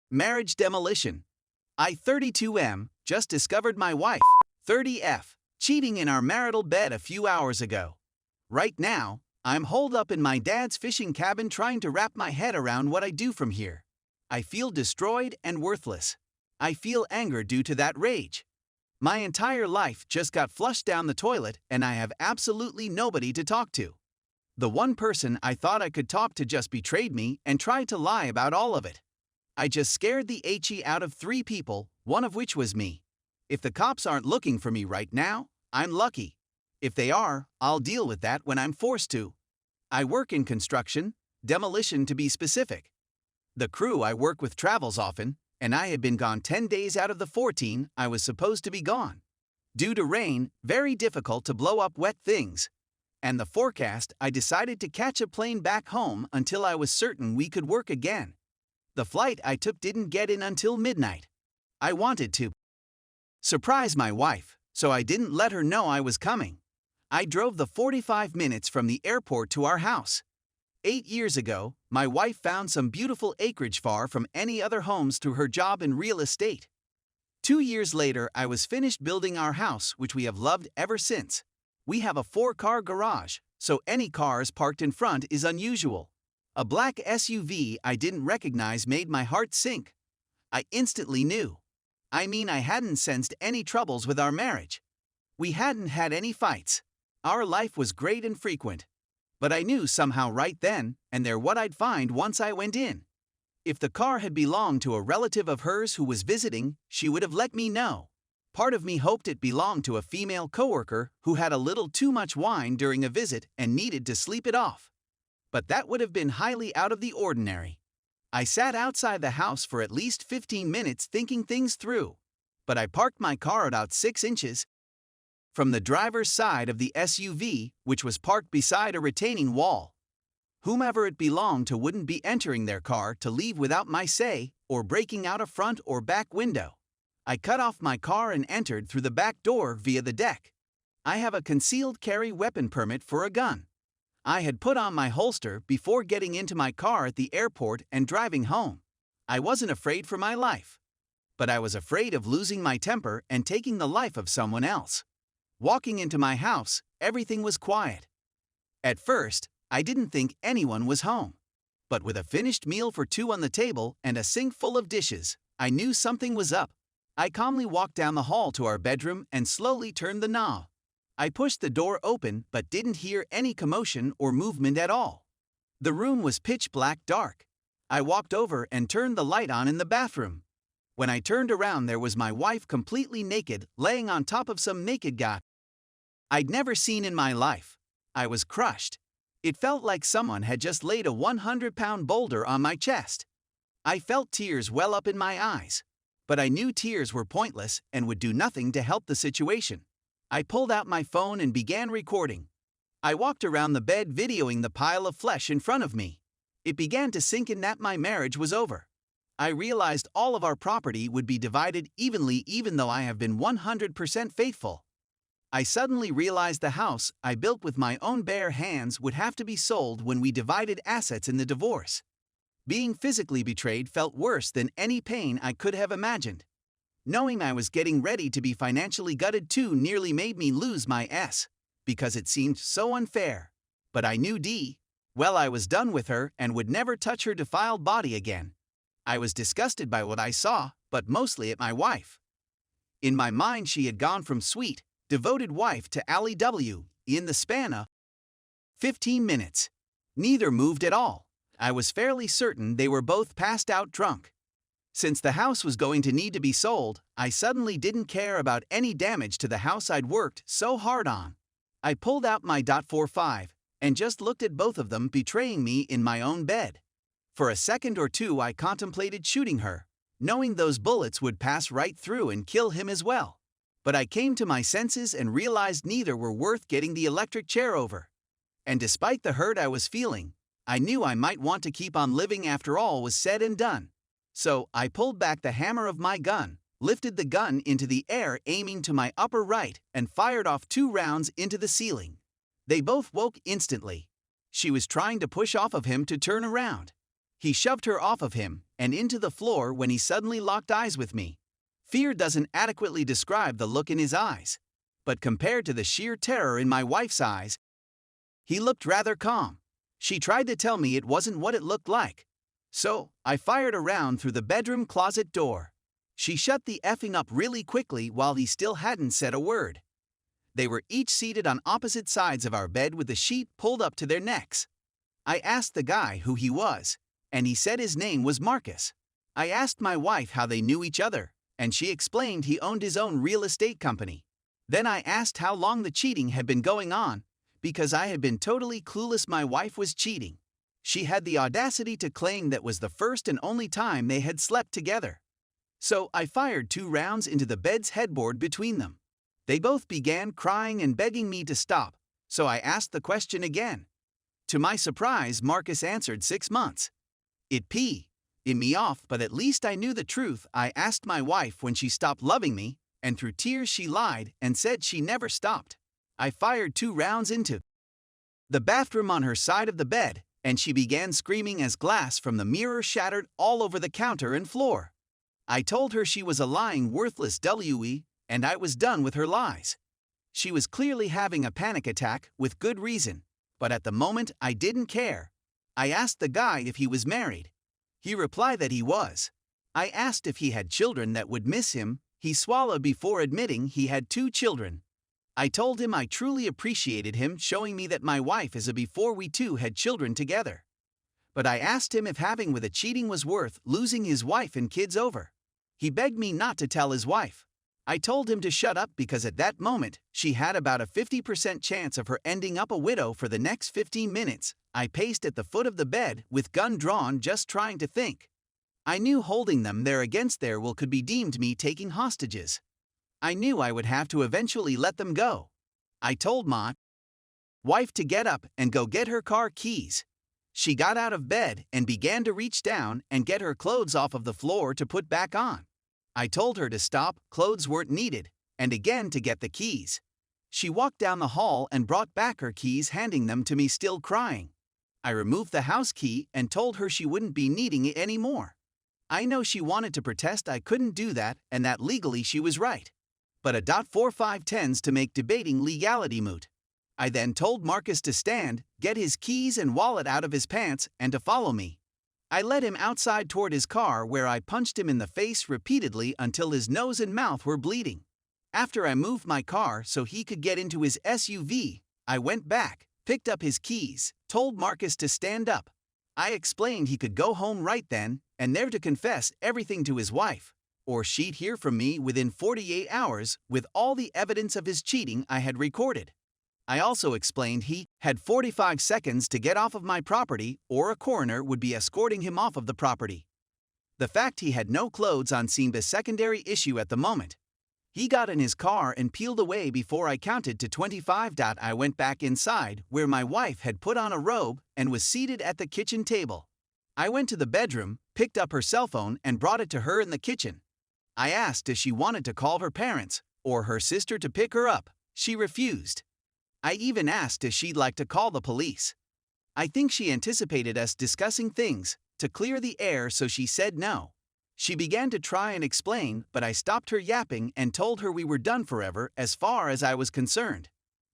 Marriage demolition. I 32M, just discovered my wife, 30F, cheating in our marital bed a few hours ago. Right now, I'm holed up in my dad's fishing cabin trying to wrap my head around what I do from here. I feel destroyed and worthless. I feel anger due to that rage. My entire life just got flushed down the toilet and I have absolutely nobody to talk to. The one person I thought I could talk to just betrayed me and tried to lie about all of it. I just scared the HE out of 3 people, one of which was me. If the cops aren't looking for me right now, I'm lucky. If they are, I'll deal with that when I'm forced to. I work in construction, demolition to be specific. The crew I work with travels often, and I had been gone 10 days out of the 14 I was supposed to be gone. Due to rain, very difficult to blow up wet things. And the forecast, I decided to catch a plane back home until I was certain we could work again. The flight I took didn't get in until midnight. I wanted to surprise my wife, so I didn't let her know I was coming. I drove the 45 minutes from the airport to our house. 8 years ago, my wife found some beautiful acreage far from any other homes through her job in real estate. 2 years later, I was finished building our house, which we have loved ever since. We have a 4-car garage, so any cars parked in front is unusual. A black SUV I didn't recognize made my heart sink. I instantly knew. I hadn't sensed any troubles with our marriage. We hadn't had any fights. Our life was great and frequent. But I knew somehow right then and there what I'd find once I went in. If the car had belonged to a relative of hers who was visiting, she would have let me know. Part of me hoped it belonged to a female coworker who had a little too much wine during a visit and needed to sleep it off. But that would have been highly out of the ordinary. I sat outside the house for at least 15 minutes thinking things through. But I parked my car about 6 inches from the driver's side of the SUV, which was parked beside a retaining wall. Whomever it belonged to wouldn't be entering their car to leave without my say or breaking out a front or back window. I cut off my car and entered through the back door via the deck. I have a concealed carry weapon permit for a gun. I had put on my holster before getting into my car at the airport and driving home. I wasn't afraid for my life. But I was afraid of losing my temper and taking the life of someone else. Walking into my house, everything was quiet. At first, I didn't think anyone was home. But with a finished meal for 2 on the table and a sink full of dishes, I knew something was up. I calmly walked down the hall to our bedroom and slowly turned the knob. I pushed the door open but didn't hear any commotion or movement at all. The room was pitch black dark. I walked over and turned the light on in the bathroom. When I turned around, there was my wife completely naked, laying on top of some naked guy I'd never seen in my life. I was crushed. It felt like someone had just laid a 100-pound boulder on my chest. I felt tears well up in my eyes. But I knew tears were pointless and would do nothing to help the situation. I pulled out my phone and began recording. I walked around the bed videoing the pile of flesh in front of me. It began to sink in that my marriage was over. I realized all of our property would be divided evenly even though I have been 100% faithful. I suddenly realized the house I built with my own bare hands would have to be sold when we divided assets in the divorce. Being physically betrayed felt worse than any pain I could have imagined. Knowing I was getting ready to be financially gutted too nearly made me lose my S, because it seemed so unfair. But I knew I was done with her and would never touch her defiled body again. I was disgusted by what I saw, but mostly at my wife. In my mind, she had gone from sweet, devoted wife to Allie W. in the span of 15 minutes. Neither moved at all. I was fairly certain they were both passed out drunk. Since the house was going to need to be sold, I suddenly didn't care about any damage to the house I'd worked so hard on. I pulled out my .45 and just looked at both of them betraying me in my own bed. For a second or two I contemplated shooting her, knowing those bullets would pass right through and kill him as well. But I came to my senses and realized neither were worth getting the electric chair over. And despite the hurt I was feeling, I knew I might want to keep on living after all was said and done. So I pulled back the hammer of my gun, lifted the gun into the air aiming to my upper right, and fired off 2 rounds into the ceiling. They both woke instantly. She was trying to push off of him to turn around. He shoved her off of him, and into the floor when he suddenly locked eyes with me. Fear doesn't adequately describe the look in his eyes, but compared to the sheer terror in my wife's eyes, he looked rather calm. She tried to tell me it wasn't what it looked like. So, I fired a round through the bedroom closet door. She shut the effing up really quickly while he still hadn't said a word. They were each seated on opposite sides of our bed with the sheet pulled up to their necks. I asked the guy who he was, and he said his name was Marcus. I asked my wife how they knew each other, and she explained he owned his own real estate company. Then I asked how long the cheating had been going on, because I had been totally clueless my wife was cheating. She had the audacity to claim that was the first and only time they had slept together. So I fired 2 rounds into the bed's headboard between them. They both began crying and begging me to stop, so I asked the question again. To my surprise, Marcus answered 6 months. It pissed me off, but at least I knew the truth. I asked my wife when she stopped loving me, and through tears she lied and said she never stopped. I fired 2 rounds into the bathroom on her side of the bed, and she began screaming as glass from the mirror shattered all over the counter and floor. I told her she was a lying, worthless WE, and I was done with her lies. She was clearly having a panic attack, with good reason, but at the moment I didn't care. I asked the guy if he was married. He replied that he was. I asked if he had children that would miss him. He swallowed before admitting he had 2 children. I told him I truly appreciated him showing me that my wife is a before we 2 had children together. But I asked him if having with a cheating was worth losing his wife and kids over. He begged me not to tell his wife. I told him to shut up because at that moment, she had about a 50% chance of her ending up a widow for the next 15 minutes. I paced at the foot of the bed with gun drawn, just trying to think. I knew holding them there against their will could be deemed me taking hostages. I knew I would have to eventually let them go. I told my wife to get up and go get her car keys. She got out of bed and began to reach down and get her clothes off of the floor to put back on. I told her to stop, clothes weren't needed, and again to get the keys. She walked down the hall and brought back her keys, handing them to me still crying. I removed the house key and told her she wouldn't be needing it anymore. I know she wanted to protest I couldn't do that and that legally she was right. But a .45 tends to make debating legality moot. I then told Marcus to stand, get his keys and wallet out of his pants, and to follow me. I led him outside toward his car where I punched him in the face repeatedly until his nose and mouth were bleeding. After I moved my car so he could get into his SUV, I went back, picked up his keys, told Marcus to stand up. I explained he could go home right then and there to confess everything to his wife, or she'd hear from me within 48 hours with all the evidence of his cheating I had recorded. I also explained he had 45 seconds to get off of my property or a coroner would be escorting him off of the property. The fact he had no clothes on seemed a secondary issue at the moment. He got in his car and peeled away before I counted to 25. I went back inside where my wife had put on a robe and was seated at the kitchen table. I went to the bedroom, picked up her cell phone and brought it to her in the kitchen. I asked if she wanted to call her parents or her sister to pick her up. She refused. I even asked if she'd like to call the police. I think she anticipated us discussing things to clear the air, so she said no. She began to try and explain, but I stopped her yapping and told her we were done forever as far as I was concerned.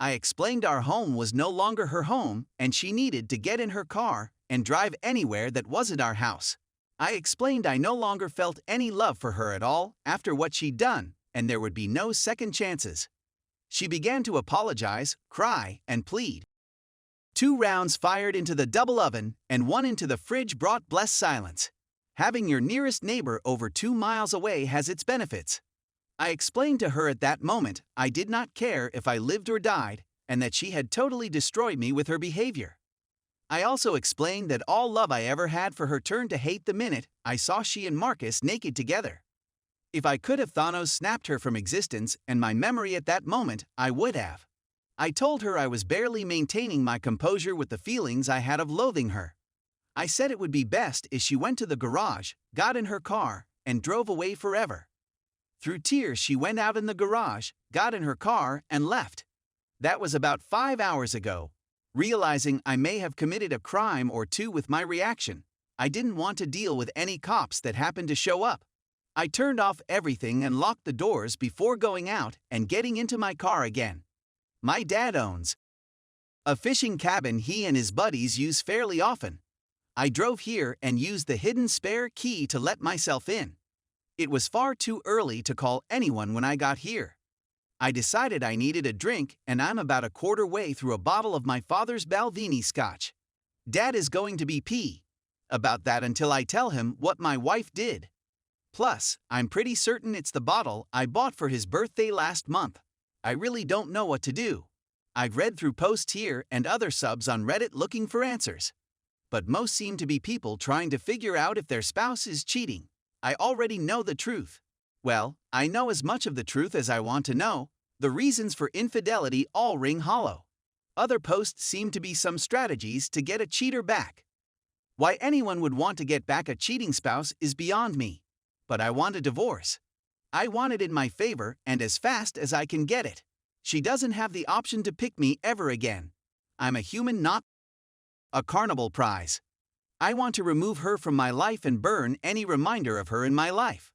I explained our home was no longer her home and she needed to get in her car and drive anywhere that wasn't our house. I explained I no longer felt any love for her at all after what she'd done, and there would be no second chances. She began to apologize, cry, and plead. 2 rounds fired into the double oven and 1 into the fridge brought blessed silence. Having your nearest neighbor over 2 miles away has its benefits. I explained to her at that moment I did not care if I lived or died, and that she had totally destroyed me with her behavior. I also explained that all love I ever had for her turned to hate the minute I saw she and Marcus naked together. If I could have Thanos snapped her from existence and my memory at that moment, I would have. I told her I was barely maintaining my composure with the feelings I had of loathing her. I said it would be best if she went to the garage, got in her car, and drove away forever. Through tears she went out in the garage, got in her car, and left. That was about 5 hours ago. Realizing I may have committed a crime or two with my reaction, I didn't want to deal with any cops that happened to show up. I turned off everything and locked the doors before going out and getting into my car again. My dad owns a fishing cabin he and his buddies use fairly often. I drove here and used the hidden spare key to let myself in. It was far too early to call anyone when I got here. I decided I needed a drink, and I'm about a quarter way through a bottle of my father's Balvenie scotch. Dad is going to be pee about that until I tell him what my wife did. Plus, I'm pretty certain it's the bottle I bought for his birthday last month. I really don't know what to do. I've read through posts here and other subs on Reddit looking for answers. But most seem to be people trying to figure out if their spouse is cheating. I already know the truth. Well, I know as much of the truth as I want to know. The reasons for infidelity all ring hollow. Other posts seem to be some strategies to get a cheater back. Why anyone would want to get back a cheating spouse is beyond me. But I want a divorce. I want it in my favor and as fast as I can get it. She doesn't have the option to pick me ever again. I'm a human, not a carnival prize. I want to remove her from my life and burn any reminder of her in my life.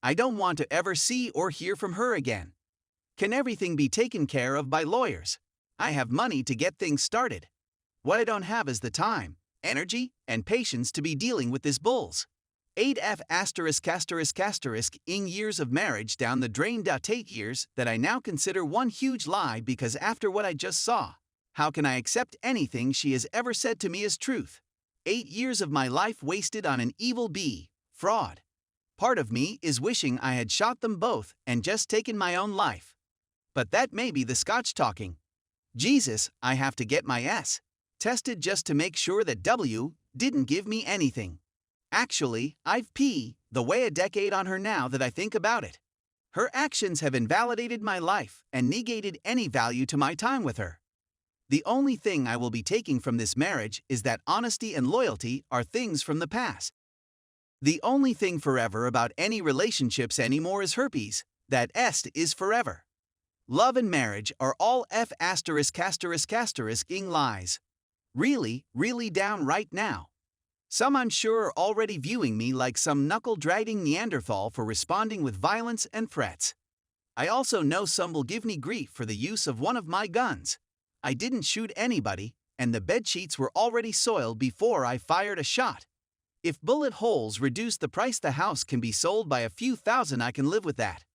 I don't want to ever see or hear from her again. Can everything be taken care of by lawyers? I have money to get things started. What I don't have is the time, energy, and patience to be dealing with this bulls. 8F ****ing years of marriage down the drain. 8 years that I now consider one huge lie because after what I just saw, how can I accept anything she has ever said to me as truth? 8 years of my life wasted on an evil fraud. Part of me is wishing I had shot them both and just taken my own life. But that may be the Scotch talking. Jesus, I have to get my S tested just to make sure that W didn't give me anything. Actually, I've the way a decade on her now that I think about it. Her actions have invalidated my life and negated any value to my time with her. The only thing I will be taking from this marriage is that honesty and loyalty are things from the past. The only thing forever about any relationships anymore is herpes. That est is forever. Love and marriage are all F ****ing lies. Really down right now. Some I'm sure are already viewing me like some knuckle-dragging Neanderthal for responding with violence and threats. I also know some will give me grief for the use of one of my guns. I didn't shoot anybody, and the bedsheets were already soiled before I fired a shot. If bullet holes reduce the price the house can be sold by a few thousand, I can live with that.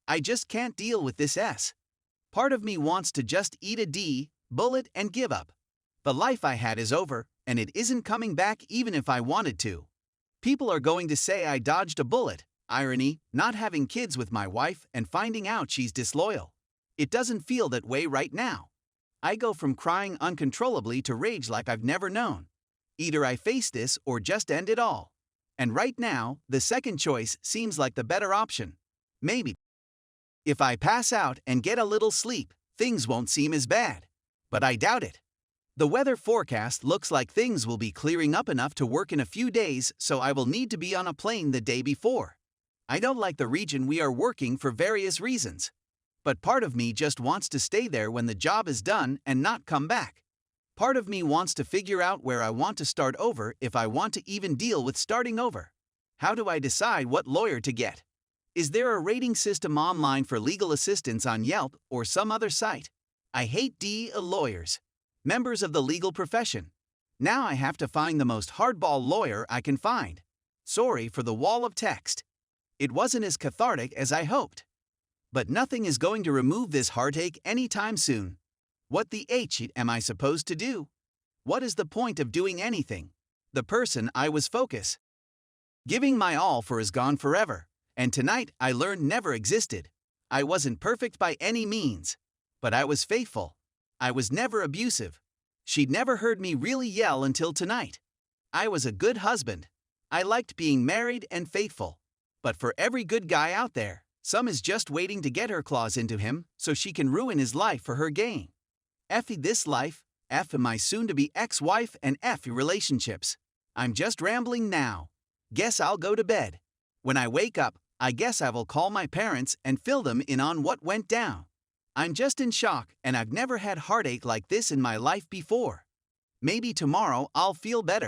I just can't deal with this S. Part of me wants to just eat a bullet and give up. The life I had is over, and it isn't coming back even if I wanted to. People are going to say I dodged a bullet. Irony, not having kids with my wife and finding out she's disloyal. It doesn't feel that way right now. I go from crying uncontrollably to rage like I've never known. Either I face this or just end it all. And right now, the second choice seems like the better option. Maybe. If I pass out and get a little sleep, things won't seem as bad. But I doubt it. The weather forecast looks like things will be clearing up enough to work in a few days, so I will need to be on a plane the day before. I don't like the region we are working for various reasons. But part of me just wants to stay there when the job is done and not come back. Part of me wants to figure out where I want to start over if I want to even deal with starting over. How do I decide what lawyer to get? Is there a rating system online for legal assistance on Yelp or some other site? I hate lawyers. Members of the legal profession. Now I have to find the most hardball lawyer I can find. Sorry for the wall of text. It wasn't as cathartic as I hoped. But nothing is going to remove this heartache anytime soon. What the H am I supposed to do? What is the point of doing anything? The person I was giving my all for is gone forever, and tonight I learned never existed. I wasn't perfect by any means, but I was faithful. I was never abusive. She'd never heard me really yell until tonight. I was a good husband. I liked being married and faithful. But for every good guy out there, some is just waiting to get her claws into him so she can ruin his life for her gain. F this life, F my soon-to-be ex-wife, and F relationships. I'm just rambling now. Guess I'll go to bed. When I wake up, I guess I will call my parents and fill them in on what went down. I'm just in shock, and I've never had heartache like this in my life before. Maybe tomorrow I'll feel better.